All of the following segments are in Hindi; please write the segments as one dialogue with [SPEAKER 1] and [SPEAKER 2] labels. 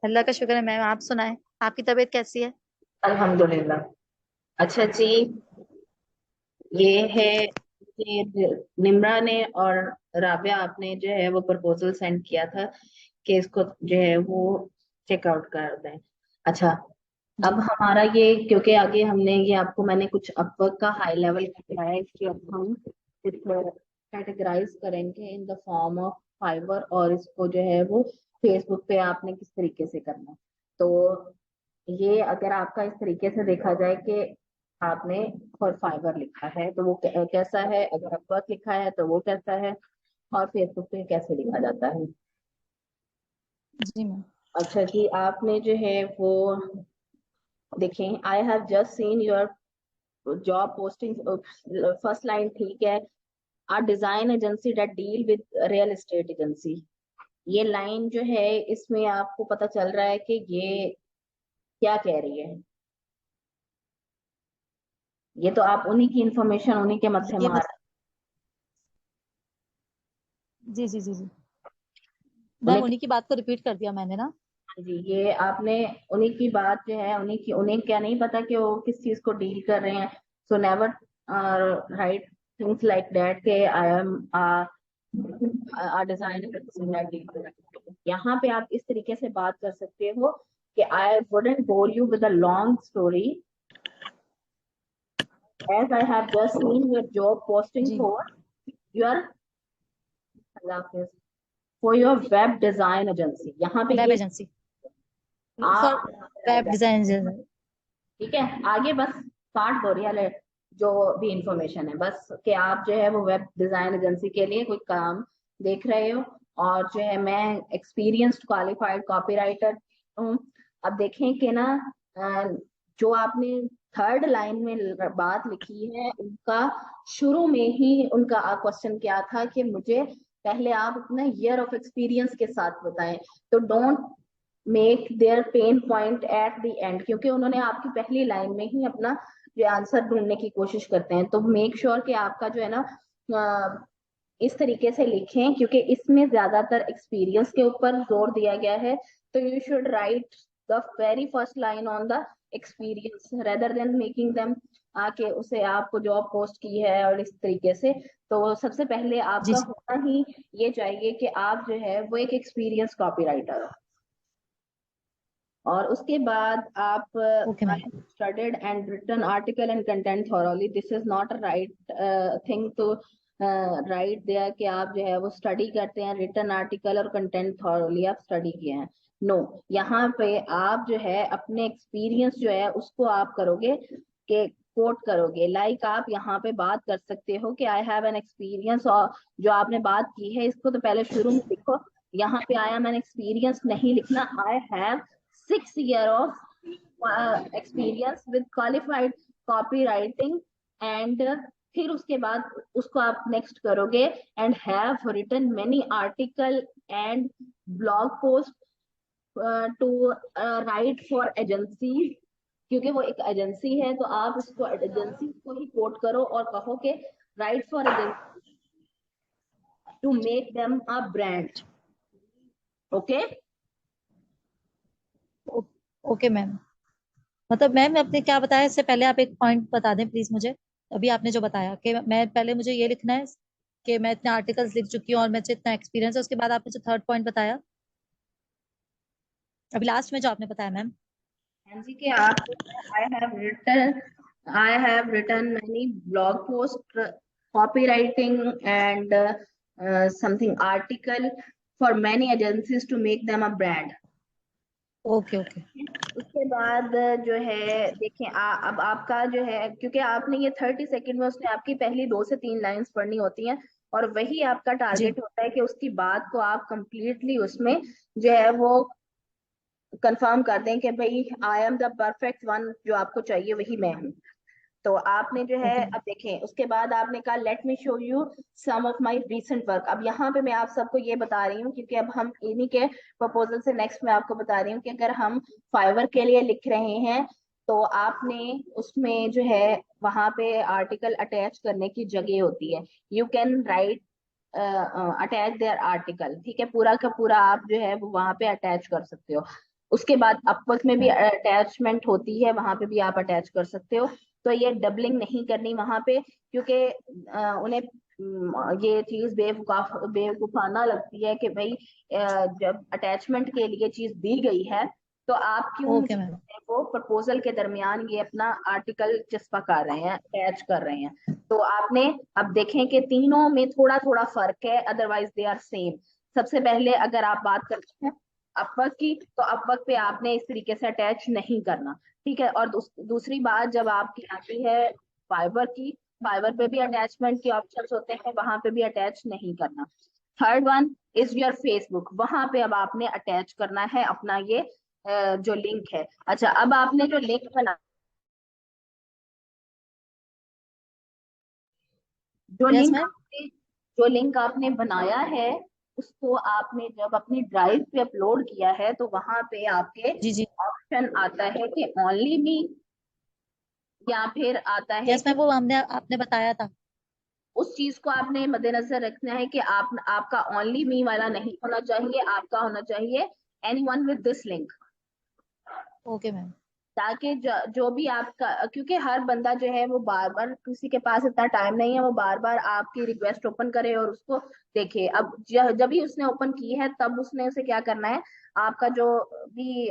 [SPEAKER 1] अल्लाह का शुक्र है मैम। आप सुनाएं, आपकी तबीयत कैसी है?
[SPEAKER 2] अल्हम्दुलिल्लाह। अच्छा जी, ये है कि निम्रा ने और राबिया आपने जो है वो प्रपोजल सेंड किया था कि इसको जो है वो चेकआउट कर दें। अच्छा, अब
[SPEAKER 1] जी।
[SPEAKER 2] हमारा ये, क्योंकि आगे हमने ये आपको मैंने कुछ अपवर्क का हाई लेवल बताया है कि अब हम इसको कैटेगराइज करेंगे in the form of fibre, और इसको जो है वो फेसबुक पे आपने किस तरीके से करना है। तो ये अगर आपका इस तरीके से देखा जाए कि आपने फॉर फाइबर लिखा है तो वो कैसा है, अगर अपवर्क लिखा है तो वो कैसा है, और फेसबुक पे कैसे लिखा जाता है।
[SPEAKER 1] जी मैम।
[SPEAKER 2] अच्छा जी, आपने जो है वो देखें, I have just seen your job posting. First line ठीक है, a design agency that deal with real estate agency. ये लाइन जो है इसमें आपको पता चल रहा है कि ये क्या कह रही है। ये तो आप उन्हीं की इंफॉर्मेशन उन्हीं के मत्थे
[SPEAKER 1] ये
[SPEAKER 2] मार,
[SPEAKER 1] मतलब, जी जी जी जी, मैम
[SPEAKER 2] उन्हीं
[SPEAKER 1] उन्हीं की बात को रिपीट कर दिया मैंने ना।
[SPEAKER 2] जी, ये आपने उन्हीं की बात जो है उन्हीं की, उन्हें क्या नहीं पता कि वो किस चीज को डील कर रहे हैं। So never write things like that के आई एम डिजाइन। यहाँ पे आप इस तरीके से बात कर सकते हो कि I wouldn't bore you with a long story as I have just seen your job posting
[SPEAKER 1] जी।
[SPEAKER 2] For your web design agency. यहाँ पे
[SPEAKER 1] वेब
[SPEAKER 2] ये
[SPEAKER 1] एजेंसी, फॉर वेब
[SPEAKER 2] आप,
[SPEAKER 1] डिजाइन।
[SPEAKER 2] ठीक है, आगे बस काट दो रियल जो भी इंफॉर्मेशन है, बस कि आप जो है वो वेब डिजाइन एजेंसी के लिए कोई काम देख रहे हो, और जो है मैं एक्सपीरियंस्ड क्वालिफाइड कॉपीराइटर हूँ। अब देखें कि ना, अ, जो आपने थर्ड लाइन में बात लिखी है उनका शुरू में ही उनका क्वेश्चन क्या था कि मुझे पहले आप अपना ईयर ऑफ एक्सपीरियंस के साथ बताएं। तो don't make their pain point at the end, क्योंकि उन्होंने आपकी पहली लाइन में ही अपना जो आंसर ढूंढने की कोशिश करते हैं। तो मेक श्योर कि आपका जो है ना इस तरीके से लिखें, क्योंकि इसमें ज्यादातर एक्सपीरियंस के ऊपर जोर दिया गया है। तो you should write the very first line on the experience rather than making them आके उसे आपको जॉब पोस्ट की है और इस तरीके से। तो सबसे पहले
[SPEAKER 1] जी
[SPEAKER 2] आपका
[SPEAKER 1] जी।
[SPEAKER 2] होना ही ये चाहिए कि आप जो है वो एक एक्सपीरियंस कॉपीराइटर हो। और उसके बाद आप
[SPEAKER 1] okay ma'am.
[SPEAKER 2] Studied and written article and content thoroughly. This is not a right thing to write there कि आप जो है वो स्टडी करते हैं रिटन आर्टिकल और कंटेंट थॉरोली आप स्टडी किए हैं। नो, यहाँ पे आप जो है अपने एक्सपीरियंस जो है उसको आप करोगे कि कोट करोगे। लाइक आप यहाँ पे बात कर सकते हो कि आई हैव एन एक्सपीरियंस, और जो आपने बात की है इसको तो पहले शुरू में लिखो। यहाँ पे आई एम एन एक्सपीरियंस नहीं लिखना, I have 6 year of experience with qualified copywriting, and फिर उसके बाद उसको आप नेक्स्ट करोगे and have written many article and blog post to write for agency. क्योंकि वो एक एजेंसी है तो आप उसको एजेंसी को ही कोट करो और कहो कि write for agency to make them a brand. Okay.
[SPEAKER 1] ओ- ओके मैम। मतलब मैम आपने क्या बताया, इससे पहले आप एक पॉइंट बता दें प्लीज मुझे। अभी आपने जो बताया कि मैं पहले मुझे ये लिखना है कि मैं इतने आर्टिकल्स लिख चुकी हूँ और मुझे इतना एक्सपीरियंस है, उसके बाद आपने जो थर्ड पॉइंट बताया अभी लास्ट में जो आपने बताया मैम।
[SPEAKER 2] हाँ जी, कि आप I have written many blog post copywriting and something article for many agencies to make them a brand.
[SPEAKER 1] Okay okay.
[SPEAKER 2] उसके बाद जो है देखें अब आपका जो है, क्योंकि आपने ये 30 सेकेंड में उसने आपकी पहली 2 से 3 लाइंस पढ़नी होती हैं, और वही आपका
[SPEAKER 1] जी।
[SPEAKER 2] टारगेट होता है कि उसकी बात को आप कंप्लीटली उसमें जो है वो कंफर्म कर दें कि भाई I am the perfect one, जो आपको चाहिए वही मैं हूँ। तो आपने जो है
[SPEAKER 1] ओके
[SPEAKER 2] अब
[SPEAKER 1] मैम।
[SPEAKER 2] देखें उसके बाद आपने कहा let me show you some of my recent work. अब यहाँ पे मैं आप सबको ये बता रही हूँ क्योंकि अब हम इन्हीं के प्रपोजल से नेक्स्ट मैं आपको बता रही हूँ कि अगर हम फाइवर के लिए लिख रहे हैं तो आपने उसमें जो है वहां पे आर्टिकल अटैच करने की जगह होती है। You can write attach their article, ठीक है, पूरा का पूरा आप जो है वो वहां पे अटैच कर सकते हो। उसके बाद अपवर्क में भी अटैचमेंट होती है, वहां पे भी आप अटैच कर सकते हो। तो ये डबलिंग नहीं करनी वहां पे, क्योंकि उन्हें ये चीज बेवकूफाना लगती है कि भाई जब अटैचमेंट के लिए चीज दी गई है तो आप क्यों
[SPEAKER 1] ओके
[SPEAKER 2] मुझे
[SPEAKER 1] मैम।
[SPEAKER 2] वो प्रपोजल के दरमियान ये अपना आर्टिकल चिपका कर रहे हैं, अटैच कर रहे हैं। तो आपने अब देखें कि तीनों में थोड़ा थोड़ा फर्क है, अदरवाइज दे आर सेम। सबसे पहले अगर आप बात करते हैं अपवर्क की, तो अपवर्क पे आपने इस तरीके से अटैच नहीं करना, ठीक है। और दूसरी बात जब आपकी आती है फाइबर की, फाइबर पे भी अटैचमेंट के ऑप्शंस होते हैं, वहां पे भी अटैच नहीं करना। Third one is your Facebook, वहां पे अब आपने अटैच करना है अपना ये जो लिंक है। अच्छा, अब आपने जो लिंक बना, जो
[SPEAKER 1] यस
[SPEAKER 2] लिंक
[SPEAKER 1] मैम।
[SPEAKER 2] आपने जो लिंक आपने बनाया है, उसको आपने जब अपनी ड्राइव पे अपलोड किया है तो वहां पे आपके
[SPEAKER 1] जी जी।
[SPEAKER 2] ऑप्शन आता है कि ओनली मी, या फिर आता है
[SPEAKER 1] यस
[SPEAKER 2] कि
[SPEAKER 1] मैम, वो हमने आपने बताया था।
[SPEAKER 2] उस चीज को आपने मद्देनजर रखना है कि आप आपका ओनली मी वाला नहीं होना चाहिए, आपका होना चाहिए anyone with this link.
[SPEAKER 1] Okay ma'am.
[SPEAKER 2] ताकि जो भी आपका, क्योंकि हर बंदा जो है वो बार बार, किसी के पास इतना टाइम नहीं है वो बार बार आपकी रिक्वेस्ट ओपन करे और उसको देखे। अब जब भी उसने ओपन की है तब उसने उसे क्या करना है, आपका जो भी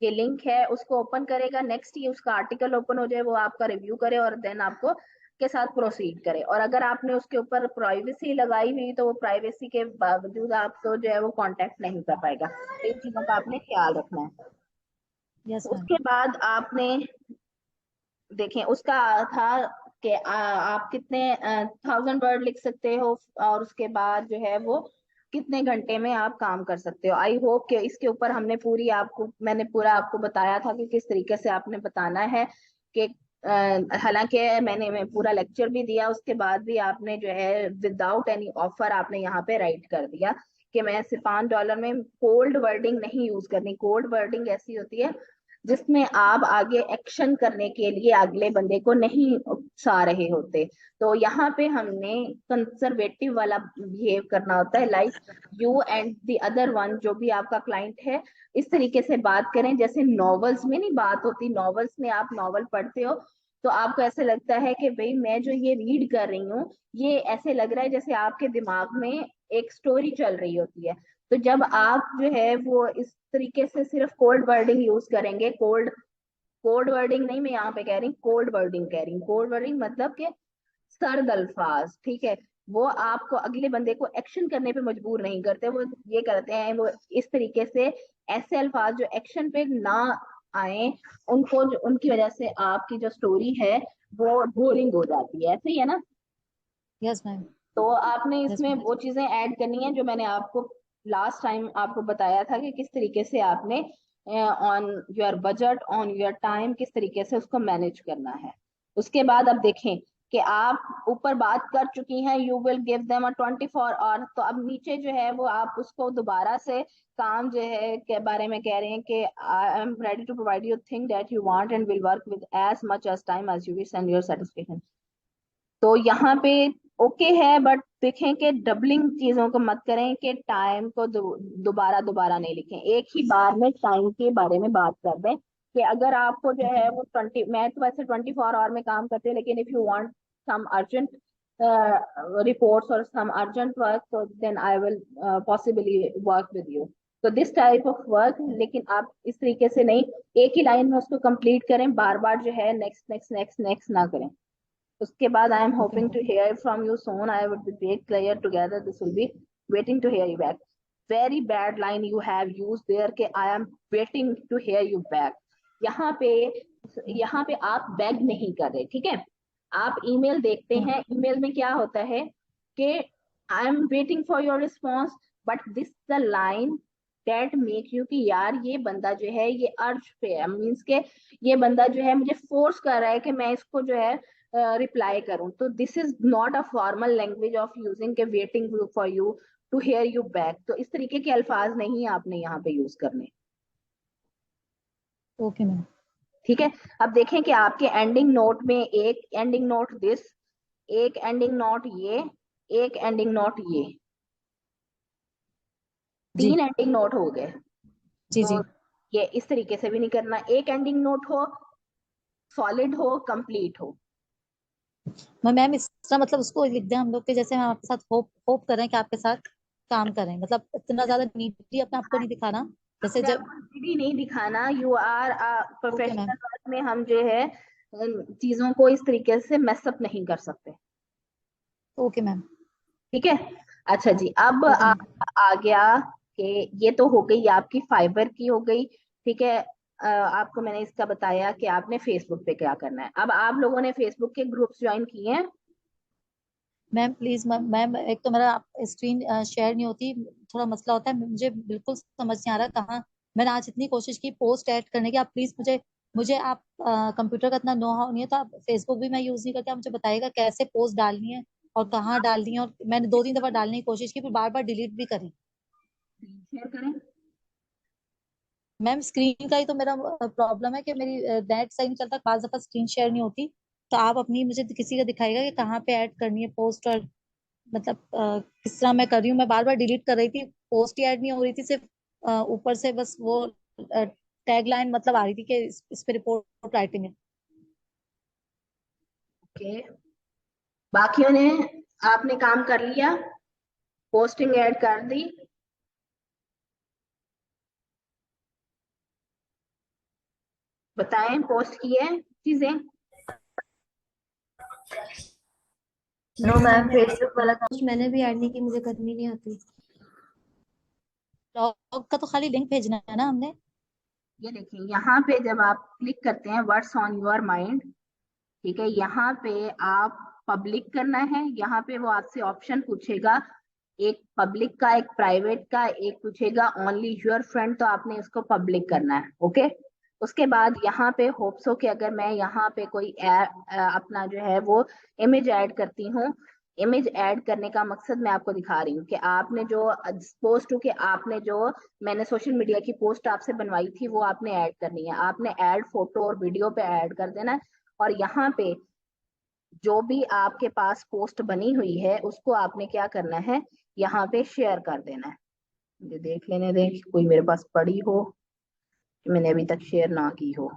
[SPEAKER 2] ये लिंक है उसको ओपन करेगा, नेक्स्ट ही उसका आर्टिकल ओपन हो जाए, वो आपका रिव्यू करे और देन आपको के साथ प्रोसीड करे। और अगर आपने उसके ऊपर प्राइवेसी लगाई हुई तो वो प्राइवेसी के बावजूद आपको जो है वो कांटेक्ट नहीं कर पाएगा। तो इन चीजों का आपने ख्याल रखना है।
[SPEAKER 1] Yes ma'am.
[SPEAKER 2] उसके बाद आपने देखें उसका था कि आप कितने 1000 वर्ड लिख सकते हो, और उसके बाद जो है वो कितने घंटे में आप काम कर सकते हो। आई होप कि इसके ऊपर मैंने पूरा आपको बताया था कि किस तरीके से आपने बताना है कि हालांकि मैं पूरा लेक्चर भी दिया, उसके बाद भी आपने जो है विदाउट एनी ऑफर आपने यहाँ पे राइट कर दिया कि मैं सिर्फ $5 में कोल्ड वर्डिंग नहीं यूज करनी। कोल्ड वर्डिंग ऐसी होती है जिसमें आप आगे एक्शन करने के लिए अगले बंदे को नहीं उकसा रहे होते। तो यहाँ पे हमने कंजर्वेटिव वाला बिहेव करना होता है, like you and the other one, जो भी आपका क्लाइंट है, इस तरीके से बात करें जैसे नॉवेल्स में नहीं बात होती। नॉवेल्स में आप नॉवल पढ़ते हो तो आपको ऐसे लगता है कि भाई मैं जो ये रीड कर रही हूँ, ये ऐसे लग रहा है जैसे आपके दिमाग में एक स्टोरी चल रही होती है। तो जब आप जो है वो इस तरीके से सिर्फ कोल्ड वर्डिंग यूज करेंगे, कोल्ड कोड वर्डिंग नहीं, मैं यहाँ पे कह रही हूँ कोल्ड वर्डिंग कह रही हूँ। कोल्ड वर्डिंग मतलब कि सर्द अल्फाज, ठीक है। वो आपको अगले बंदे को एक्शन करने पे मजबूर नहीं करते, वो ये करते हैं वो इस तरीके से ऐसे अल्फाज जो एक्शन पे ना आए, उनकी वजह से आपकी जो स्टोरी है वो बोरिंग हो जाती है, सही है ना।
[SPEAKER 1] Yes ma'am.
[SPEAKER 2] तो आपने
[SPEAKER 1] यस
[SPEAKER 2] इसमें
[SPEAKER 1] मैम।
[SPEAKER 2] वो चीजें ऐड करनी है जो मैंने आपको लास्ट टाइम आपको बताया था कि किस तरीके से आपने on your budget, on your time, किस तरीके से उसको मैनेज करना है। उसके बाद अब देखें कि आप ऊपर बात कर चुकी हैं, you will give them a 24 hour. तो अब नीचे जो है वो आप उसको दोबारा से काम जो है के बारे में कह रहे हैं कि I am ready to provide you thing that you want and will work with as much as time as you wish and your satisfaction. तो यहाँ पे ओके है, बट देखें कि डबलिंग चीजों को मत करें, कि टाइम को दोबारा दोबारा नहीं लिखें, एक ही बार में टाइम के बारे में बात कर दें कि अगर आपको जो
[SPEAKER 1] ओके।
[SPEAKER 2] है वो 20, मैं तो वैसे 24 आवर में काम करती हूँ, लेकिन if you want some urgent reports और सम अर्जेंट वर्क, तो then I will possibly work with you. तो दिस टाइप ऑफ वर्क, लेकिन आप इस तरीके से नहीं एक ही लाइन में उसको कंप्लीट करें, बार बार जो है नेक्स्ट नेक्स्ट नेक्स्ट नेक्स्ट ना करें। उसके बाद I am
[SPEAKER 1] okay
[SPEAKER 2] hoping
[SPEAKER 1] ma'am.
[SPEAKER 2] To hear from you soon, I would be very clear together, this will be waiting to hear you back. Very bad line you have use there के I am waiting to hear you back. यहाँ पे यहाँ पे आप बैग नहीं कर रहे, ठीक है। आप ईमेल देखते हैं, ईमेल में क्या होता है कि I am waiting for your response, but this the line date make you कि यार ये बंदा जो है ये अर्ज पे है, मीन्स के ये बंदा जो है मुझे फोर्स कर रहा है कि मैं इसको जो है रिप्लाई करूं। तो this is not a formal language of using के waiting for you to hear you back. तो इस तरीके के अल्फाज नहीं आपने यहाँ पे यूज करने,
[SPEAKER 1] ओके मैम।
[SPEAKER 2] ठीक है। अब देखें कि आपके एंडिंग नोट में एक एंडिंग नोट दिस, एक एंडिंग नोट ये, एक एंडिंग नोट ये,
[SPEAKER 1] जी
[SPEAKER 2] 3 एंडिंग नोट हो गए।
[SPEAKER 1] जी।
[SPEAKER 2] तो
[SPEAKER 1] जी।
[SPEAKER 2] ये इस तरीके से भी नहीं करना, एक एंडिंग नोट हो, सॉलिड हो, कंप्लीट हो।
[SPEAKER 1] मैम इस तरह मतलब उसको लिख दें हम लोग के, जैसे हम आपके साथ होप होप करें कि आपके साथ काम करें, मतलब इतना ज्यादा नीटली अपने आप को नहीं दिखाना, जैसे
[SPEAKER 2] अपने आप
[SPEAKER 1] जब।
[SPEAKER 2] को greedy नहीं दिखाना, you are
[SPEAKER 1] okay ma'am.
[SPEAKER 2] Professional work में हम जो है चीजों को इस तरीके से मेसअप नहीं कर सकते।
[SPEAKER 1] Okay ma'am.
[SPEAKER 2] ठीक है। अच्छा जी, अब
[SPEAKER 1] ओके मैम।
[SPEAKER 2] आ गया कि ये तो हो गई आपकी फाइबर की हो गई। ठीक है। आपको मैंने इसका बताया कि आपने फेसबुक पे क्या करना है। अब आप लोगों ने फेसबुक के ग्रुप्स ज्वाइन किए हैं?
[SPEAKER 1] मैम प्लीज मैम, मैम एक तो मेरा स्क्रीन शेयर नहीं होती, थोड़ा मसला होता है, मुझे बिल्कुल समझ नहीं आ रहा कहाँ। मैंने आज इतनी कोशिश की पोस्ट ऐड करने की, आप प्लीज मुझे, मुझे आप कंप्यूटर का इतना नो हाउ नहीं है, तो आप फेसबुक भी मैं यूज नहीं करती, आप मुझे बताइएगा कैसे पोस्ट डालनी है और कहाँ डालनी है। और मैंने 2-3 दफा डालने की कोशिश की, फिर बार बार डिलीट भी करी।
[SPEAKER 2] शेयर करें।
[SPEAKER 1] मैम स्क्रीन का ही तो मेरा प्रॉब्लम है कि मेरी नेट सही नहीं चलता, बार दफा स्क्रीन शेयर नहीं होती। तो आप अपनी मुझे किसी का दिखाएगा कि कहाँ पे ऐड करनी है पोस्ट, और मतलब किस तरह मैं कर रही हूँ। मैं बार बार डिलीट कर रही थी, पोस्ट ही ऐड नहीं हो रही थी, सिर्फ ऊपर से बस वो टैग लाइन मतलब आ रही थी कि इस पे रिपोर्ट राइटिंग है।
[SPEAKER 2] ओके, बाकियों ने, आपने काम कर लिया, पोस्टिंग ऐड कर दी? बताएं, पोस्ट की है चीजें?
[SPEAKER 3] नो मैम, फेसबुक वाला काम मैंने भी ऐड नहीं की, मुझे करनी नहीं आती।
[SPEAKER 1] ब्लॉग का तो खाली लिंक भेजना है ना हमने।
[SPEAKER 2] ये देखिए, यहाँ पे जब आप क्लिक करते हैं व्हाट्स ऑन योर माइंड, ठीक है, यहाँ पे आप पब्लिक करना है। यहाँ पे वो आपसे ऑप्शन पूछेगा, एक पब्लिक का, एक प्राइवेट का, एक पूछेगा ओनली योर फ्रेंड, तो आपने इसको पब्लिक करना है। ओके। उसके बाद यहाँ पे होप्स हो कि अगर मैं यहाँ पे कोई अपना जो है वो इमेज ऐड करती हूँ, इमेज ऐड करने का मकसद मैं आपको दिखा रही हूँ कि आपने जो पोस्ट हो, कि आपने जो, मैंने सोशल मीडिया की पोस्ट आपसे बनवाई थी वो आपने ऐड करनी है। आपने ऐड फोटो और वीडियो पे ऐड कर देना है। और यहाँ पे जो भी आपके पास पोस्ट बनी हुई है उसको आपने क्या करना है, यहाँ पे शेयर कर देना है। मुझे देख लेने दें कि कोई मेरे पास पड़ी हो कि मैंने अभी तक शेयर ना की हो।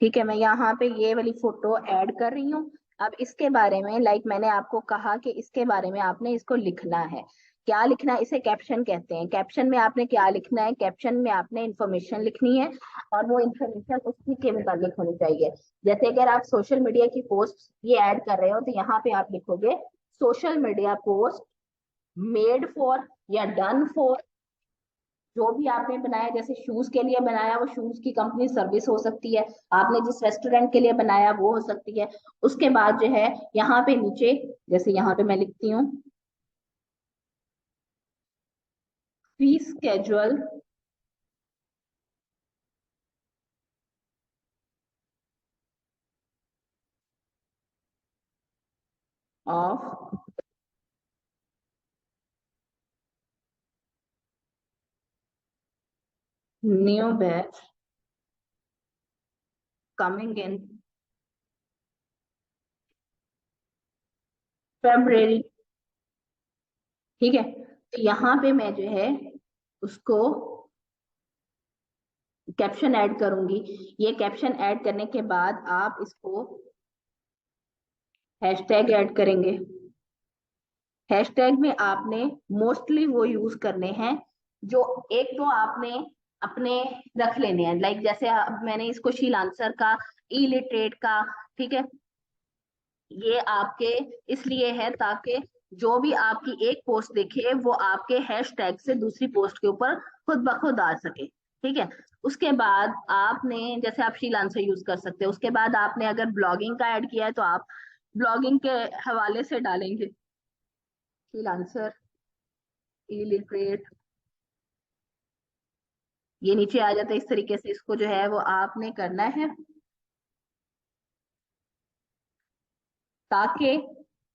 [SPEAKER 2] ठीक है, मैं यहाँ पे ये वाली फोटो ऐड कर रही हूँ। अब इसके बारे में, मैंने आपको कहा कि इसके बारे में आपने इसको लिखना है। क्या लिखना है? इसे कैप्शन कहते हैं। कैप्शन में आपने क्या लिखना है? कैप्शन में आपने इंफॉर्मेशन लिखनी है, और वो इंफॉर्मेशन उसी के मुताबिक होनी चाहिए। जैसे अगर आप सोशल मीडिया की पोस्ट ये ऐड कर रहे हो, तो यहाँ पे आप लिखोगे social media post made for या डन फॉर, जो भी आपने बनाया। जैसे शूज के लिए बनाया, वो शूज की कंपनी सर्विस हो सकती है। आपने जिस रेस्टोरेंट के लिए बनाया वो हो सकती है। उसके बाद जो है यहाँ पे नीचे, जैसे यहाँ पे मैं लिखती हूँ fee schedule of new batch coming in February। ठीक है, तो यहाँ पे मैं जो है उसको कैप्शन ऐड करूंगी। ये कैप्शन ऐड करने के बाद आप इसको हैशटैग ऐड करेंगे। हैशटैग में आपने मोस्टली वो यूज करने हैं जो, एक तो आपने अपने रख लेने हैं, जैसे अब मैंने इसको शील आंसर का, इलिटरेट का, ठीक है, ये आपके इसलिए है ताकि जो भी आपकी एक पोस्ट देखे वो आपके हैशटैग से दूसरी पोस्ट के ऊपर खुद ब खुद आ सके। ठीक है। उसके बाद आपने, जैसे आप शील आंसर यूज कर सकते हैं। उसके बाद आपने अगर ब्लॉगिंग का ऐड किया है तो आप ब्लॉगिंग के हवाले से डालेंगे शील आंसर इलिटरेट, ये नीचे आ जाता है। इस तरीके से इसको जो है वो आपने करना है, ताकि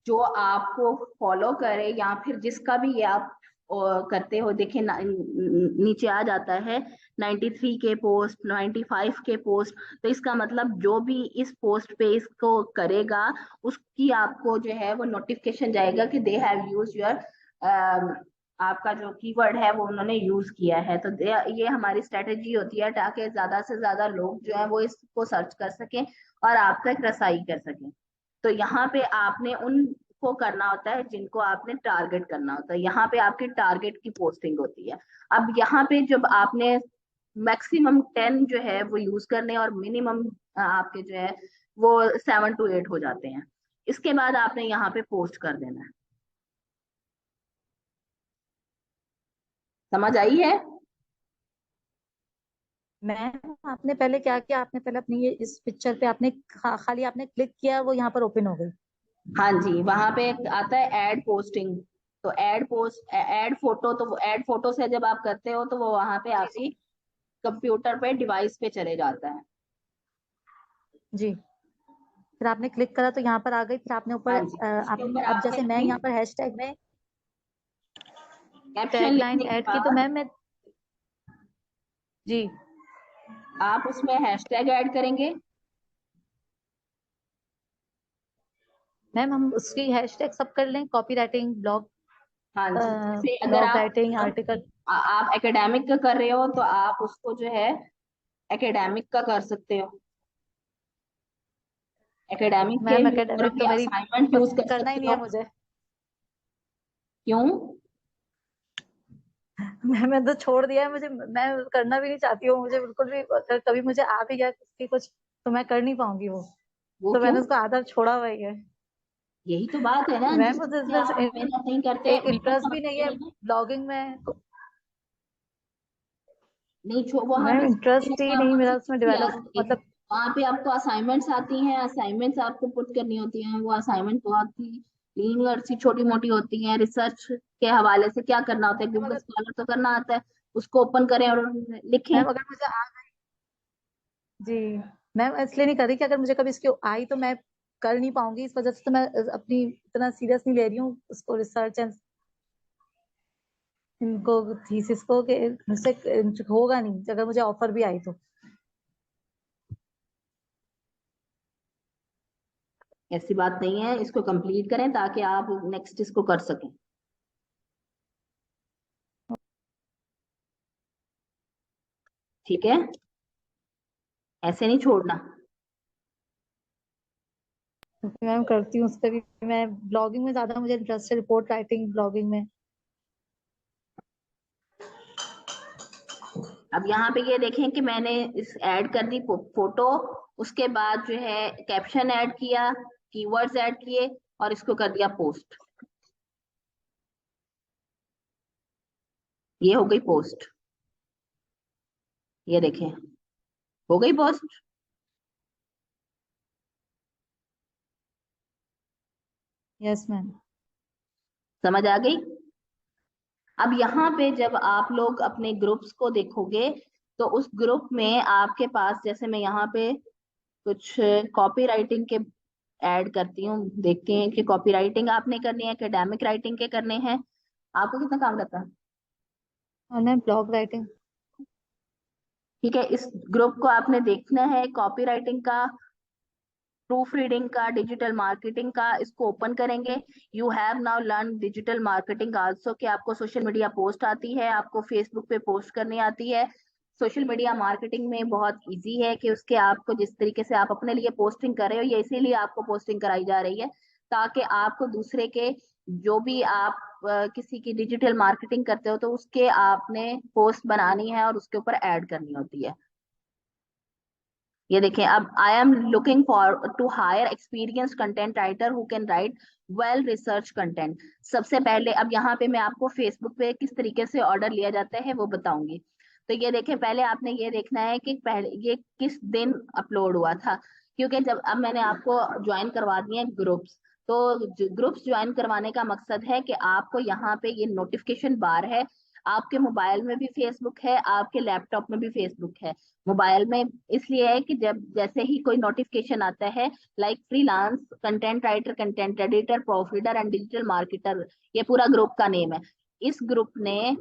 [SPEAKER 2] जो आपको फॉलो करे या फिर जिसका भी ये आप करते हो, देखिए नीचे आ जाता है 93 के पोस्ट, 95 के पोस्ट। तो इसका मतलब जो भी इस पोस्ट पे इसको करेगा उसकी आपको जो है वो नोटिफिकेशन जाएगा कि दे हैव यूज योर, आपका जो कीवर्ड है वो उन्होंने यूज किया है। तो ये हमारी स्ट्रेटेजी होती है ताकि ज्यादा से ज्यादा लोग जो है वो इसको सर्च कर सकें और आप तक रसाई कर सकें। तो यहाँ पे आपने उनको करना होता है जिनको आपने टारगेट करना होता है, यहाँ पे आपकी टारगेट की पोस्टिंग होती है। अब यहाँ पे जब आपने मैक्सिमम 10 जो है वो यूज करने और मिनिमम आपके जो है वो 7 to 8 हो जाते हैं। इसके बाद आपने यहाँ पे पोस्ट कर देना है। समझ आई है?
[SPEAKER 1] मैम आपने पहले क्या किया, आपने पहले अपनी ये इस पिक्चर पे आपने खाली आपने क्लिक किया, वो यहाँ पर ओपन हो गई।
[SPEAKER 2] हाँ जी, वहां पे एक आता है ऐड पोस्टिंग। तो ऐड फोटो, तो वो ऐड फोटो से जब आप करते हो तो वो वहां पे
[SPEAKER 1] जी
[SPEAKER 2] आपकी कंप्यूटर पे डिवाइस पे चले जाता है।
[SPEAKER 1] जी। फिर आपने क्लिक करा तो यहाँ पर आ गई, फिर आपने ऊपर
[SPEAKER 2] हाँ जी, उसके
[SPEAKER 1] आपने
[SPEAKER 2] ऊपर
[SPEAKER 1] अब
[SPEAKER 2] आपने
[SPEAKER 1] जैसे मैं
[SPEAKER 2] अपनी
[SPEAKER 1] यहाँ पर हैशटैग में
[SPEAKER 2] कैप्शन
[SPEAKER 1] टैगलाइन
[SPEAKER 2] लिखने के
[SPEAKER 1] ऐड की, तो
[SPEAKER 2] बाद
[SPEAKER 1] मैं जी
[SPEAKER 2] आप उसमें हैशटैग ऐड करेंगे।
[SPEAKER 1] मैम हम उसकी हैशटैग सब कर लें, कॉपी राइटिंग,
[SPEAKER 2] हाँ जी, जैसे अगर
[SPEAKER 1] ब्लॉग राइटिंग,
[SPEAKER 2] आप
[SPEAKER 1] आर्टिकल।
[SPEAKER 2] आप एकेडमिक का कर रहे हो तो आप उसको जो है एकेडमिक का कर सकते हो। एकेडमिक के
[SPEAKER 1] मैम
[SPEAKER 2] ऊपर
[SPEAKER 1] एकेडमिक
[SPEAKER 2] भी
[SPEAKER 1] तो मेरी
[SPEAKER 2] असाइनमेंट यूज कर
[SPEAKER 1] करना ही
[SPEAKER 2] सकते
[SPEAKER 1] नहीं
[SPEAKER 2] हो।
[SPEAKER 1] है मुझे।
[SPEAKER 2] क्यों?
[SPEAKER 1] मैं तो छोड़ दिया है, मुझे मैं करना भी नहीं चाहती हूँ, मुझे बिल्कुल भी, अगर कभी मुझे आ भी गया किसी कुछ तो मैं कर नहीं पाऊंगी वो।
[SPEAKER 2] वो
[SPEAKER 1] तो
[SPEAKER 2] क्यों?
[SPEAKER 1] मैंने उसको आदत छोड़ा हुआ ही है।
[SPEAKER 2] यही तो बात है ना,
[SPEAKER 1] मैम
[SPEAKER 2] जिस चीज
[SPEAKER 1] मुझे
[SPEAKER 2] से आप
[SPEAKER 1] इसमें
[SPEAKER 2] मेहनत नहीं करते,
[SPEAKER 1] एक
[SPEAKER 2] मेहनत का
[SPEAKER 1] इंटरेस्ट भी नहीं
[SPEAKER 2] मतलब
[SPEAKER 1] है
[SPEAKER 2] ये है।
[SPEAKER 1] ब्लॉगिंग में।
[SPEAKER 2] नहीं छो वहां
[SPEAKER 1] मैम
[SPEAKER 2] पे
[SPEAKER 1] इंटरेस्ट ही नहीं मेरा उसमें
[SPEAKER 2] नहीं
[SPEAKER 1] डेवलप,
[SPEAKER 2] आती।
[SPEAKER 1] मतलब
[SPEAKER 2] वहां पे आपको असाइनमेंट्स आती हैं, असाइनमेंट्स आपको पुट करनी होती हैं। वो असाइनमेंट बहुत ही लीनियर सी छोटी मोटी होती हैं। रिसर्च के हवाले से क्या करना होता है,
[SPEAKER 1] मैम
[SPEAKER 2] गूगल
[SPEAKER 1] अगर
[SPEAKER 2] स्कॉलर तो करना आता है, उसको ओपन करें और लिखें।
[SPEAKER 1] मैम अगर मुझे आ जी मैम इसलिए नहीं कर रही कि अगर मुझे कभी इसकी आई तो मैं कर नहीं पाऊंगी, इस वजह से तो मैं अपनी इतना सीरियस नहीं ले रही हूँ उसको, रिसर्च एंड इनको थीसिस को, कि मुझसे होगा नहीं अगर मुझे ऑफर भी आई तो।
[SPEAKER 2] ऐसी बात नहीं है, इसको कंप्लीट करें ताकि आप नेक्स्ट इसको कर सकें। ठीक है, ऐसे नहीं छोड़ना।
[SPEAKER 1] क्योंकि मैम करती हूँ उस पर भी, मैं ब्लॉगिंग में ज्यादा मुझे इंटरेस्ट है, रिपोर्ट राइटिंग ब्लॉगिंग में।
[SPEAKER 2] अब यहाँ पे ये देखें कि मैंने इस ऐड कर दी फोटो, उसके बाद जो है कैप्शन ऐड किया, कीवर्ड्स ऐड किए और इसको कर दिया पोस्ट। ये हो गई पोस्ट, ये देखें हो गई पोस्ट।
[SPEAKER 1] Yes ma'am.
[SPEAKER 2] समझ आ गई? अब यहाँ पे जब आप लोग अपने ग्रुप्स को देखोगे तो उस ग्रुप में आपके पास, जैसे मैं यहाँ पे कुछ कॉपी राइटिंग के ऐड करती हूँ, देखते हैं कि कॉपी राइटिंग आपने करनी है, एकेडमिक राइटिंग के करने हैं। आपको कितना काम रहता है?
[SPEAKER 1] और मैम ब्लॉग राइटिंग।
[SPEAKER 2] ठीक है, इस ग्रुप को आपने देखना है, कॉपी राइटिंग का, प्रूफ रीडिंग का, डिजिटल मार्केटिंग का। इसको ओपन करेंगे। You have now learn digital marketing also, कि आपको सोशल मीडिया पोस्ट आती है, आपको फेसबुक पे पोस्ट करनी आती है। सोशल मीडिया मार्केटिंग में बहुत इजी है कि उसके आपको जिस तरीके से आप अपने लिए पोस्टिंग कर रहे हो, ये इसीलिए आपको पोस्टिंग कराई जा रही है ताकि आपको दूसरे के, जो भी आप किसी की डिजिटल मार्केटिंग करते हो तो उसके आपने पोस्ट बनानी है और उसके ऊपर ऐड करनी होती है। ये देखें, अब I am looking for to hire experience content writer who can write well research content. सबसे पहले अब यहाँ पे मैं आपको फेसबुक पे किस तरीके से ऑर्डर लिया जाता है वो बताऊंगी। तो ये देखें, पहले आपने ये देखना है कि पहले ये किस दिन अपलोड हुआ था, क्योंकि जब अब मैंने आपको ज्वाइन करवा दिए ग्रुप्स, तो ग्रुप्स ज्वाइन करवाने का मकसद है कि आपको यहाँ पे ये नोटिफिकेशन बार है, आपके मोबाइल में भी फेसबुक है, आपके लैपटॉप में भी फेसबुक है। मोबाइल में इसलिए है कि जब जैसे ही कोई नोटिफिकेशन आता है, like freelance content writer, content editor, prof reader and digital marketer, ये पूरा ग्रुप का नेम है। इस ग्रुप ने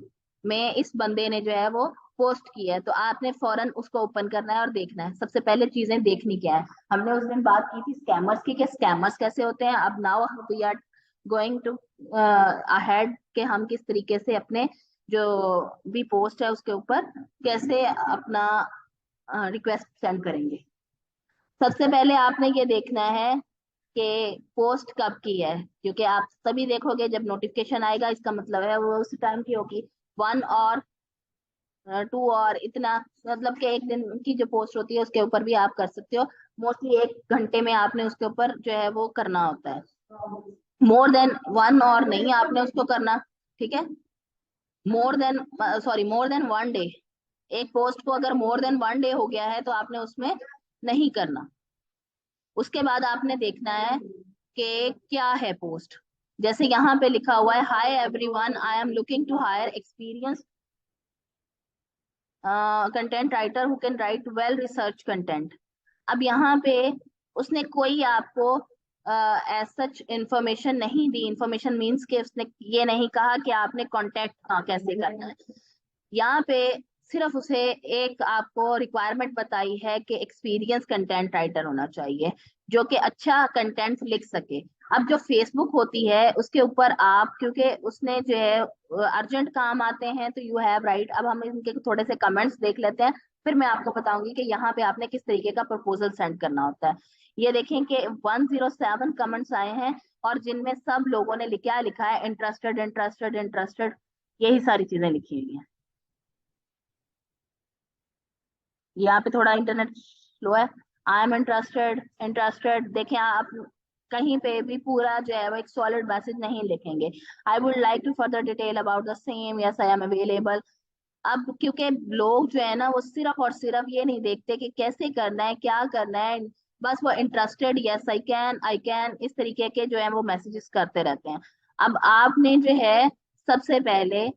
[SPEAKER 2] में इस बंदे ने जो है वो पोस्ट किया है, तो आपने फौरन उसको ओपन करना है और देखना है। सबसे पहले चीजें देखनी क्या है, हमने उस दिन बात की थी स्कैमर्स की, कि स्कैमर्स कैसे होते हैं। अब now we are going to ahead के हम किस तरीके से अपने जो भी पोस्ट है उसके ऊपर कैसे अपना रिक्वेस्ट सेंड करेंगे। सबसे पहले आपने ये देखना है कि पोस्ट कब की है, क्योंकि आप तभी देखोगे जब नोटिफिकेशन आएगा, इसका मतलब है वो उसी टाइम की होगी। 1 और 2 और इतना, मतलब कि एक दिन की जो पोस्ट होती है उसके ऊपर भी आप कर सकते हो। मोस्टली 1 घंटे में आपने उसके ऊपर जो है वो करना होता है, मोर देन 1 और नहीं आपने उसको करना, ठीक है। मोर देन 1 डे, एक पोस्ट को अगर मोर देन 1 डे हो गया है तो आपने उसमें नहीं करना। उसके बाद आपने देखना है कि क्या है पोस्ट। जैसे यहाँ पे लिखा हुआ है, hi everyone, I am looking to hire experience content writer who can write well research content. अब यहाँ पे उसने कोई आपको एज सच इंफॉर्मेशन नहीं दी। इंफॉर्मेशन मींस कि उसने ये नहीं कहा कि आपने कांटेक्ट कैसे करना है। यहाँ पे सिर्फ उसे एक आपको रिक्वायरमेंट बताई है कि एक्सपीरियंस कंटेंट राइटर होना चाहिए जो कि अच्छा कंटेंट लिख सके। अब जो फेसबुक होती है उसके ऊपर आप, क्योंकि उसने जो है अर्जेंट काम आते हैं, तो यू हैव राइट। अब हम इनके थोड़े से कमेंट्स देख लेते हैं, फिर मैं आपको बताऊंगी कि यहाँ पे आपने किस तरीके का प्रपोजल सेंड करना होता है। ये देखें कि 107 कमेंट्स आए हैं और जिनमें सब लोगों ने क्या लिखा है, इंटरेस्टेड इंटरेस्टेड इंटरेस्टेड, यही सारी चीजें लिखी हुई हैं। यहाँ पे थोड़ा इंटरनेट स्लो है। आई एम इंटरेस्टेड इंटरेस्टेड, देखें आप कहीं पे भी पूरा जो है वो एक सॉलिड मैसेज नहीं लिखेंगे। I would like to further detail about the same, yes I am available. अब क्योंकि लोग जो है ना वो सिर्फ और सिर्फ ये नहीं देखते कि कैसे करना है, क्या करना है, बस वो इंटरेस्टेड, यस आई कैन, इस तरीके के जो है वो मैसेजेस करते रहते हैं। अब आपने जो है सबसे पहले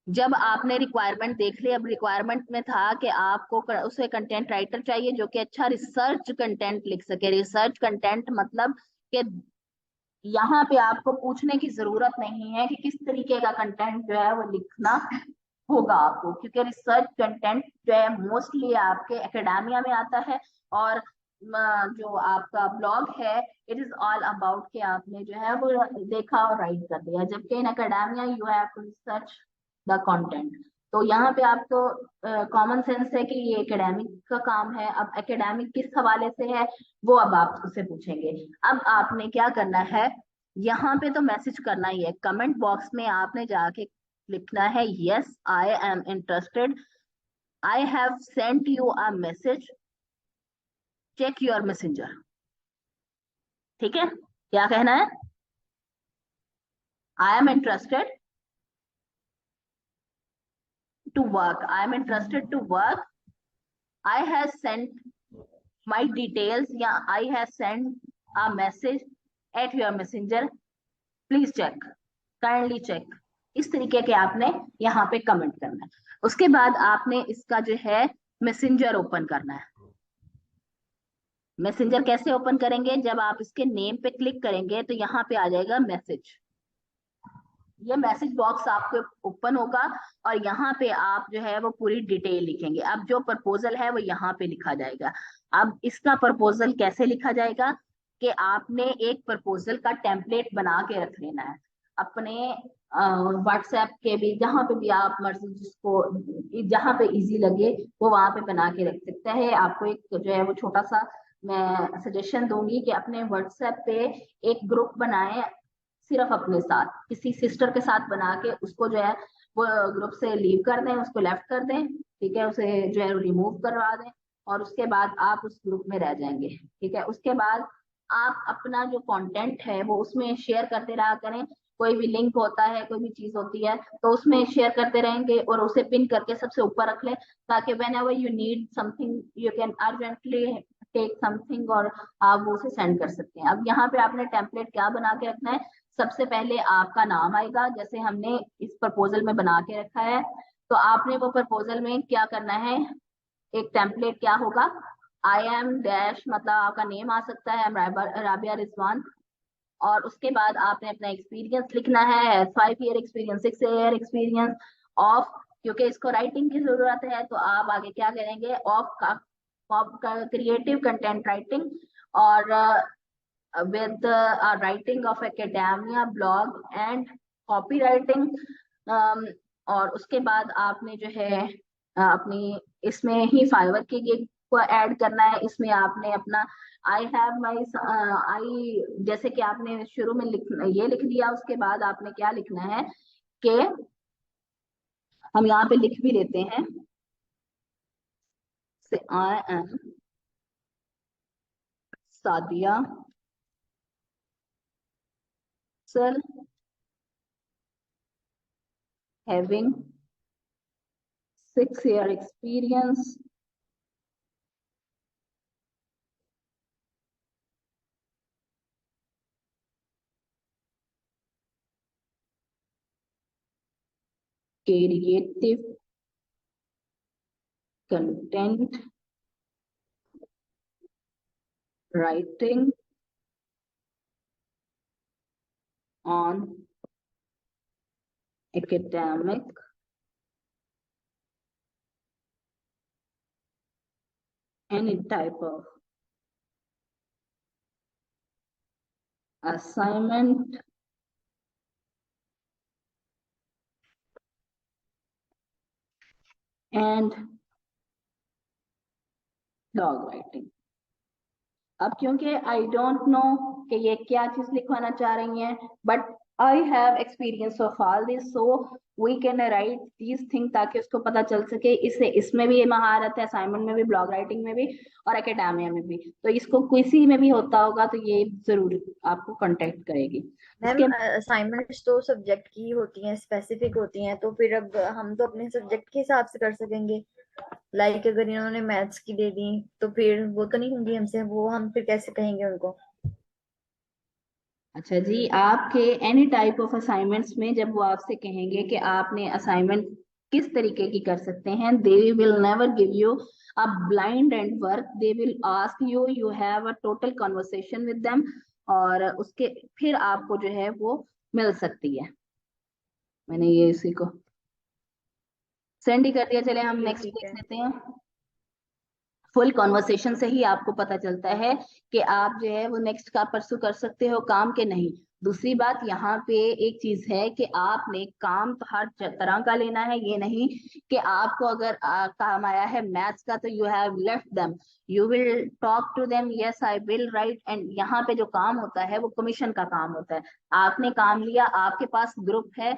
[SPEAKER 2] जब आपने रिक्वायरमेंट देख ली, अब रिक्वायरमेंट में था कि आपको उसे कंटेंट राइटर चाहिए जो कि अच्छा रिसर्च कंटेंट लिख सके। रिसर्च कंटेंट मतलब कि यहाँ पे आपको पूछने की जरूरत नहीं है कि किस तरीके का कंटेंट जो है वो लिखना होगा आपको, क्योंकि रिसर्च कंटेंट जो है मोस्टली आपके एकेडमिया में आता है। और जो आपका ब्लॉग है इट इज ऑल अबाउट कि आपने जो है वो देखा और राइट कर दिया, जबकि in academia you have to research the content. तो यहाँ पे आपको कॉमन सेंस है कि ये एकेडमिक का काम है। अब एकेडमिक किस हवाले से है वो अब आप उससे पूछेंगे। अब आपने क्या करना है, यहाँ पे तो मैसेज करना ही है। कमेंट बॉक्स में आपने जाके लिखना है, yes I am interested, I have sent you a message, check your messenger. ठीक है, क्या कहना है, I am interested to work, I am interested to work, I have sent my details, या I have sent a message at your messenger, please check, kindly check. इस तरीके के आपने यहाँ पे कमेंट करना है। उसके बाद आपने इसका जो है मैसेंजर ओपन करना है। मैसेंजर कैसे ओपन करेंगे, जब आप इसके नेम पे क्लिक करेंगे तो यहाँ पे आ जाएगा मैसेज। ये मैसेज बॉक्स आपको ओपन होगा और यहाँ पे आप जो है वो पूरी डिटेल लिखेंगे। अब जो प्रपोजल है वो यहाँ पे लिखा जाएगा। अब इसका प्रपोजल कैसे लिखा जाएगा कि आपने एक प्रपोजल का टेम्पलेट बना के रख लेना है अपने व्हाट्सएप के भी, जहाँ पे भी आप मर्जी जिसको जहाँ पे इजी लगे वो वहां पे बना के रख सकता है। आपको एक जो है वो छोटा सा मैं सजेशन दूंगी कि अपने व्हाट्सएप पे एक ग्रुप बनाएं सिर्फ अपने साथ, किसी सिस्टर के साथ बना के उसको जो है वो ग्रुप से लीव कर दें, उसको लेफ्ट कर दें, ठीक है, उसे जो है रिमूव करवा दें और उसके बाद आप उस ग्रुप में रह जाएंगे। ठीक है, उसके बाद आप अपना जो कंटेंट है वो उसमें शेयर करते रहा करें। कोई भी लिंक होता है, कोई भी चीज होती है तो उसमें शेयर करते रहेंगे और उसे पिन करके सबसे ऊपर रख लें, ताकि whenever you need something you can urgently take something और आप वो उसे सेंड कर सकते हैं। अब यहाँ पे आपने टेम्पलेट क्या बना के रखना है, सबसे पहले आपका नाम आएगा जैसे हमने इस प्रपोजल में बना के रखा है। तो आपने वो प्रपोजल में क्या करना है, एक टेम्पलेट क्या होगा, आई एम डैश, मतलब आपका नेम आ सकता है, राबिया रिजवान, और उसके बाद आपने अपना एक्सपीरियंस लिखना है, 5 year experience, 6 year experience of, क्योंकि इसको राइटिंग की जरूरत है, तो आप आगे क्या करेंगे, ऑफ का क्रिएटिव कंटेंट राइटिंग और with writing of academia blog and copywriting। और उसके बाद आपने जो है अपनी इसमें ही फाइवर की गिग को ऐड करना है। इसमें आपने अपना आई हैव माई आई, जैसे कि आपने शुरू में ये लिख दिया, उसके बाद आपने क्या लिखना है कि हम यहाँ पे लिख भी लेते हैं, I am Sadia sir having 6 year experience creative content writing on academic any type of assignment and blog writing। अब क्योंकि आई डोंट नो कि ये क्या चीज लिखवाना चाह रही हैं, but I have experience of all this, so we can write these thing, ताकि उसको पता चल सके इससे इसमें भी ये महारत है, असाइनमेंट में भी, ब्लॉग राइटिंग में भी और एकेडेमिया में भी, तो इसको किसी में भी होता होगा तो ये जरूर आपको कांटेक्ट करेगी।
[SPEAKER 3] मैम असाइनमेंट्स तो सब्जेक्ट की होती हैं, स्पेसिफिक होती हैं, तो फिर अब हम तो अपने सब्जेक्ट के हिसाब से कर सकेंगे। लाइक अगर इन्होंने मैथ्स की दे दी तो फिर वो तो नहीं होंगी हमसे, वो हम फिर कैसे कहेंगे उनको।
[SPEAKER 2] अच्छा जी, आपके एनी टाइप ऑफ असाइनमेंट्स में जब वो आपसे कहेंगे कि आपने असाइनमेंट किस तरीके की कर सकते हैं, they will never give you a blind and work, they will ask you, you have a total conversation with them, और उसके फिर आपको जो है वो मिल सकती है। मैंने ये इसी को सेंड ही कर दिया। चले हम नेक्स्ट
[SPEAKER 3] ठीक
[SPEAKER 2] देख
[SPEAKER 3] है।
[SPEAKER 2] लेते हैं। फुल कॉन्वर्सेशन से ही आपको पता चलता है कि आप जो है वो नेक्स्ट का परसू कर सकते हो काम के नहीं। दूसरी बात यहाँ पे एक चीज है कि आपने काम तो हर तरह का लेना है, ये नहीं कि आपको अगर काम आया है मैथ्स का तो you have left them, you will talk to them, yes I will write. And यहाँ पे जो काम होता है वो कमीशन का काम होता है। आपने काम लिया, आपके पास ग्रुप है,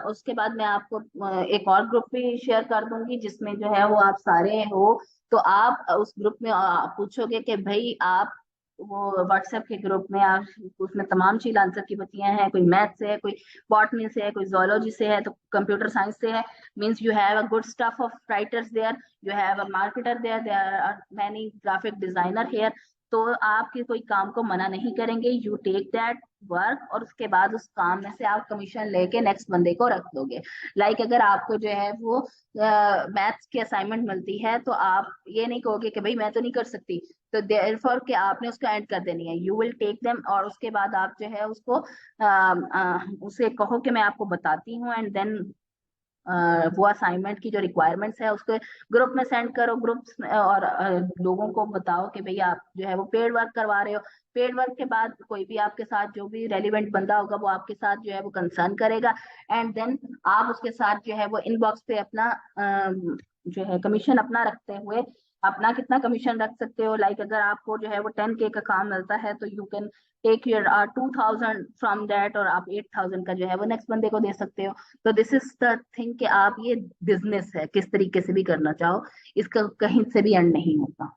[SPEAKER 2] उसके बाद मैं आपको एक और ग्रुप भी शेयर कर दूंगी जिसमें जो है वो आप सारे हो, तो आप उस ग्रुप में पूछोगे कि भाई आप वो व्हाट्सएप के ग्रुप में आप, उसमें तमाम चीज आंसर की बच्चियां हैं, कोई मैथ से है, कोई बॉटनी से है, कोई जोलॉजी से है, तो कंप्यूटर साइंस से है, means you have a good stuff of writers there, you have a marketer there, there are many graphic designer here. तो आपके कोई काम को मना नहीं करेंगे, यू टेक दैट वर्क, और उसके बाद उस काम में से आप कमीशन लेके नेक्स्ट बंदे को रख दोगे। लाइक अगर आपको जो है वो मैथ्स की असाइनमेंट मिलती है तो आप ये नहीं कहोगे कि भाई मैं तो नहीं कर सकती, तो देयरफॉर कि आपने उसको ऐड कर देनी है, यू विल टेक देम, और उसके बाद आप जो है उसको उसे कहो कि मैं आपको बताती हूँ, एंड देन वो असाइनमेंट की जो रिक्वायरमेंट्स है उसको ग्रुप में सेंड करो, ग्रुप और लोगों को बताओ कि भाई आप जो है वो पेड वर्क करवा रहे हो। पेड वर्क के बाद कोई भी आपके साथ जो भी रेलिवेंट बंदा होगा वो आपके साथ जो है वो कंसर्न करेगा, एंड देन आप उसके साथ जो है वो इनबॉक्स पे अपना जो है कमीशन अपना रखते हुए अपना कितना कमीशन रख सकते हो। लाइक अगर आपको जो है वो 10K का काम मिलता है तो you can take your 2000 from that, और आप 8000 का जो है वो नेक्स्ट बंदे को दे सकते हो। तो दिस इज द थिंग कि आप ये बिजनेस है, किस तरीके से भी करना चाहो, इसका कहीं से भी एंड नहीं होता।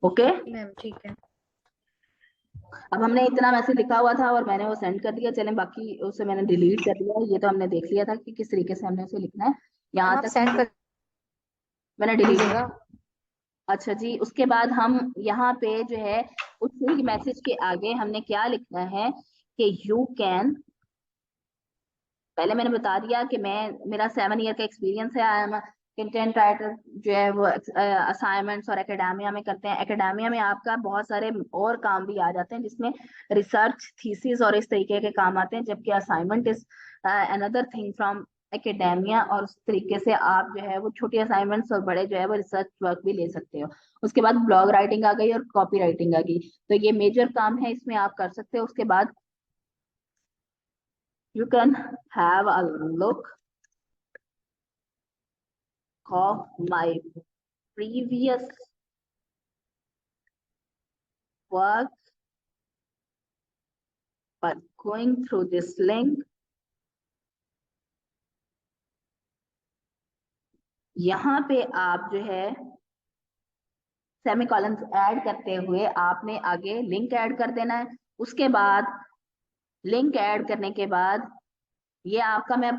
[SPEAKER 2] ओके
[SPEAKER 3] मैम ठीक है।
[SPEAKER 2] अब हमने इतना मैसेज लिखा हुआ था और मैंने वो सेंड कर दिया, चलें बाकी उसे मैंने डिलीट कर दिया, ये तो हमने देख लिया था कि किस तरीके से हमने उसे लिखना है,
[SPEAKER 1] मैम
[SPEAKER 2] यहाँ
[SPEAKER 1] आप
[SPEAKER 2] तक
[SPEAKER 1] सेंड कर
[SPEAKER 2] मैंने डिलीट।
[SPEAKER 1] दीजिएगा।
[SPEAKER 2] अच्छा जी, उसके बाद हम यहाँ पे जो है उसी मैसेज के आगे हमने क्या लिखना है कि यू कैन, पहले मैंने बता दिया कि मैं मेरा 7 ईयर का एक्सपीरियंस है, आई एम कंटेंट राइटर जो है वो असाइनमेंट्स और एकेडेमिया में करते हैं। एकेडेमिया में आपका बहुत सारे और काम भी आ जाते हैं जिसमें रिसर्च, थीसिस और इस तरीके के काम आते हैं, जबकि assignment is another thing from academia. और उस तरीके से आप जो है वो छोटी असाइनमेंट्स और बड़े जो है वो रिसर्च वर्क भी ले सकते हो। उसके बाद ब्लॉग राइटिंग आ गई और कॉपी राइटिंग आ गई, तो ये मेजर काम है, इसमें आप कर सकते हो। उसके बाद you can have a look of my previous work by going through this link. यहाँ पे आप जो है सेमीकोलन ऐड करते हुए आपने आगे लिंक ऐड कर देना है। उसके बाद लिंक ऐड करने के बाद ये आपका मैं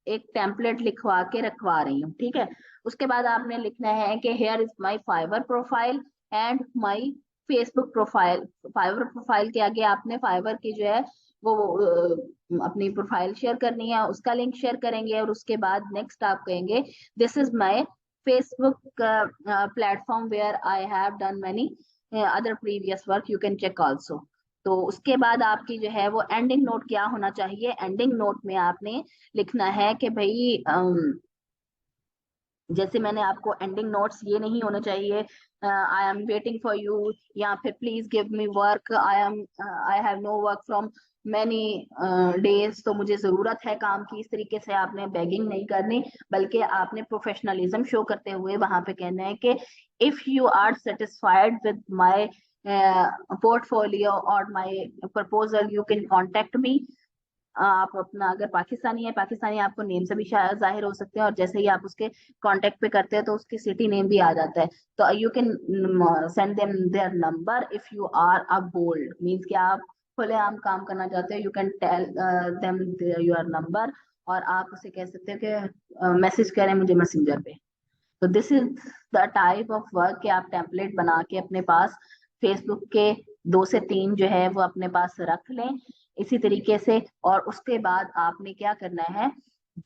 [SPEAKER 2] एक टेम्पलेट लिखवा के रखवा रही हूँ, ठीक है। उसके बाद आपने लिखना है कि here is my Fiverr profile and my Facebook profile. Fiverr profile के आगे आपने फाइवर की जो है वो अपनी प्रोफाइल शेयर करनी है, उसका लिंक शेयर करेंगे। और उसके बाद नेक्स्ट आप कहेंगे this is my Facebook platform where I have done many other previous work, you can check also. तो उसके बाद आपकी जो है वो एंडिंग नोट क्या होना चाहिए, एंडिंग नोट में आपने लिखना है कि भाई जैसे मैंने आपको एंडिंग नोट्स ये नहीं होने चाहिए I am waiting for you, या फिर please give me work, I have no work from many days, तो मुझे जरूरत है काम की। इस तरीके से आपने बेगिंग नहीं करनी, बल्कि आपने प्रोफेशनलिज्म शो करते हुए वहां पे कहना है कि if you are satisfied with my portfolio और my proposal you can contact me. आप अपना अगर पाकिस्तानी है, पाकिस्तानी आपको नेम से भी जाहिर हो सकते हैं, और जैसे ही आप उसके कांटेक्ट पे करते हैं तो उसकी सिटी नेम भी आ जाता है। तो you can send them their number if you are a bold, means कि आप खुलेआम काम करना चाहते हो, you can tell them your number, और आप उसे कह सकते हो कि मैसेज करें मुझे मैसेंजर पे। तो this is the type of work कि आप टेम्पलेट बना के अपने पास फेसबुक के 2 से 3 जो है वो अपने पास रख लें इसी तरीके से। और उसके बाद आपने क्या करना है,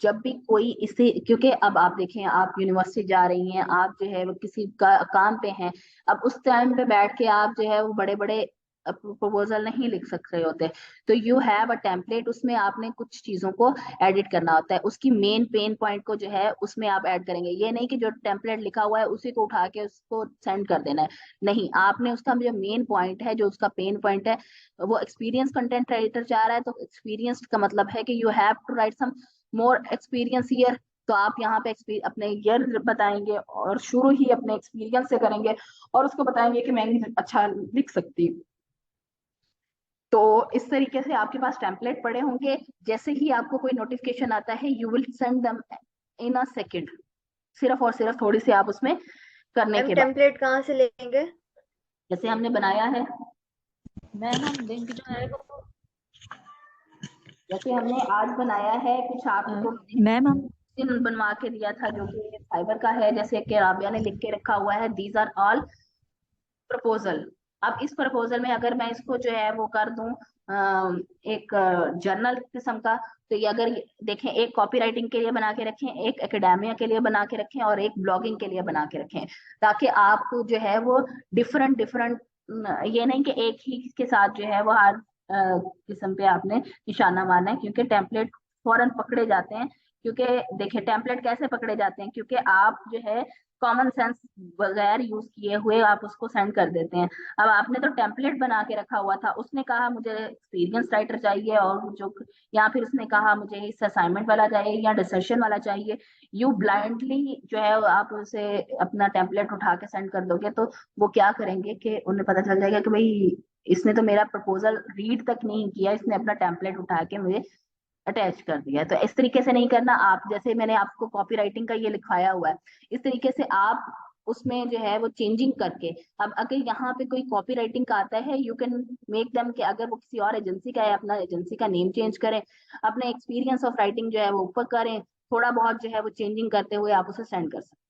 [SPEAKER 2] जब भी कोई इसे, क्योंकि अब आप देखें आप यूनिवर्सिटी जा रही हैं, आप जो है वो किसी काम पे हैं, अब उस टाइम पे बैठ के आप जो है वो बड़े बड़े प्रपोजल नहीं लिख सकते होते। तो यू हैव अ टेम्पलेट, उसमें आपने कुछ चीजों को एडिट करना होता है, उसकी मेन पेन पॉइंट को जो है उसमें आप ऐड करेंगे। ये नहीं कि जो टेम्पलेट लिखा हुआ है उसी को उठा के उसको सेंड कर देना है, नहीं, आपने उसका जो मेन पॉइंट है, जो उसका पेन पॉइंट है, वो एक्सपीरियंस कंटेंट राइटर चाह रहा है, तो एक्सपीरियंस का मतलब है कि you have to write some more experience year. तो आप यहाँ पे अपने ईयर बताएंगे और शुरू ही अपने एक्सपीरियंस से करेंगे, और उसको बताएंगे कि मैं अच्छा लिख सकती हूँ। तो इस तरीके से आपके पास टेम्पलेट पड़े होंगे, जैसे ही आपको कोई नोटिफिकेशन आता है you will send them in a second, सिर्फ और सिर्फ थोड़ी सी आप उसमें करने
[SPEAKER 3] मैम
[SPEAKER 2] के बाद।
[SPEAKER 3] टेम्पलेट कहाँ से लेंगे?
[SPEAKER 2] जैसे हमने बनाया है,
[SPEAKER 1] मैम हम लिंक जो है वो
[SPEAKER 2] जैसे हमने आज बनाया है, कुछ आपको
[SPEAKER 1] मैम हम
[SPEAKER 2] बनवा के दिया था जो कि फाइबर का है, जैसे कि राबिया ने लिख के रखा हुआ है दीज आर ऑल प्रपोजल। अब इस प्रपोजल में अगर मैं इसको जो है वो कर दूं एक जर्नल किस्म का, तो ये अगर देखें, एक कॉपी राइटिंग के लिए बना के रखें, एक एकेडेमिया के लिए बना के रखें, और एक ब्लॉगिंग के लिए बना के रखें, ताकि आपको जो है वो डिफरेंट डिफरेंट, ये नहीं कि एक ही के साथ जो है वो हर किस्म पे आपने निशाना मारना है, क्योंकि टेम्पलेट फौरन पकड़े जाते हैं। क्योंकि देखिए टेम्पलेट कैसे पकड़े जाते हैं, क्योंकि आप जो है कॉमन सेंस बगैर यूज किए हुए आप उसको सेंड कर देते हैं। अब आपने तो टेम्पलेट बना के रखा हुआ था, उसने कहा मुझे एक्सपीरियंस राइटर चाहिए, और जो, या फिर उसने कहा मुझे इस असाइनमेंट वाला चाहिए या डिस्कशन वाला चाहिए, यू ब्लाइंडली जो है आप उसे अपना टेम्पलेट उठा के सेंड कर दोगे, तो वो क्या करेंगे कि उन्हें पता चल जाएगा कि भाई इसने तो मेरा प्रपोजल रीड तक नहीं किया, इसने अपना टेम्पलेट उठा के मुझे अटैच कर दिया है। तो इस तरीके से नहीं करना। आप जैसे मैंने आपको कॉपी राइटिंग का ये लिखवाया हुआ है, इस तरीके से आप उसमें जो है वो चेंजिंग करके, अब अगर यहाँ पे कोई कॉपी राइटिंग का आता है यू कैन मेक देम कि अगर वो किसी और एजेंसी का है, अपना एजेंसी का नेम चेंज करें, अपने एक्सपीरियंस ऑफ राइटिंग जो है वो ऊपर करें, थोड़ा बहुत जो है वो चेंजिंग करते हुए आप उसे सेंड कर सकते हैं।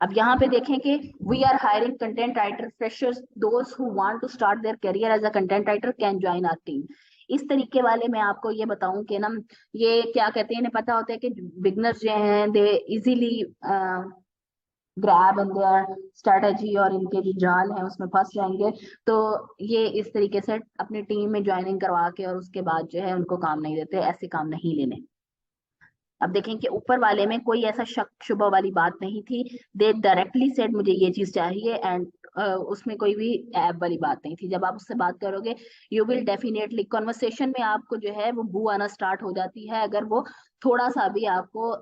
[SPEAKER 2] अब यहाँ पे देखें कि we are hiring content writer freshers, those who want to start their career as a content writer can join our team. इस तरीके वाले मैं आपको ये बताऊं कि ना, ये क्या कहते हैं, इन्हें पता होता है कि बिगनर्स जो हैं they easily grab in their strategy और इनके जो जाल है उसमें फंस जाएंगे। तो ये इस तरीके से अपनी टीम में ज्वाइनिंग करवा के और उसके बाद जो है उनको काम नहीं देते, ऐसे काम नहीं लेने। अब देखें कि ऊपर वाले में कोई ऐसा शक शुबा वाली बात नहीं थी। दे डायरेक्टली सेड मुझे ये चीज चाहिए, एंड उसमें कोई भी ऐप वाली बात नहीं थी। जब आप उससे बात करोगे यू विल डेफिनेटली कॉन्वर्सेशन में आपको जो है वो बू आना स्टार्ट हो जाती है, अगर वो थोड़ा सा भी आपको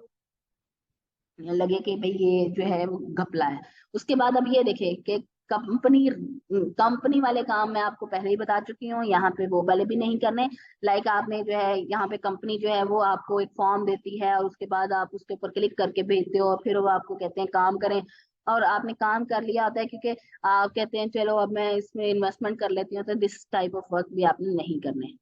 [SPEAKER 2] लगे कि भाई ये जो है वो घपला है। उसके बाद अब ये देखे कि कंपनी कंपनी वाले काम मैं आपको पहले ही बता चुकी हूँ, यहाँ पे वो वाले भी नहीं करने। लाइक आपने जो है यहाँ पे कंपनी जो है वो आपको एक फॉर्म देती है और उसके बाद आप उसके ऊपर क्लिक करके भेजते हो और फिर वो आपको कहते हैं काम करें, और आपने काम कर लिया होता है क्योंकि आप कहते हैं चलो अब मैं इसमें इन्वेस्टमेंट कर लेती हूँ, तो दिस टाइप ऑफ वर्क भी आपने नहीं करने।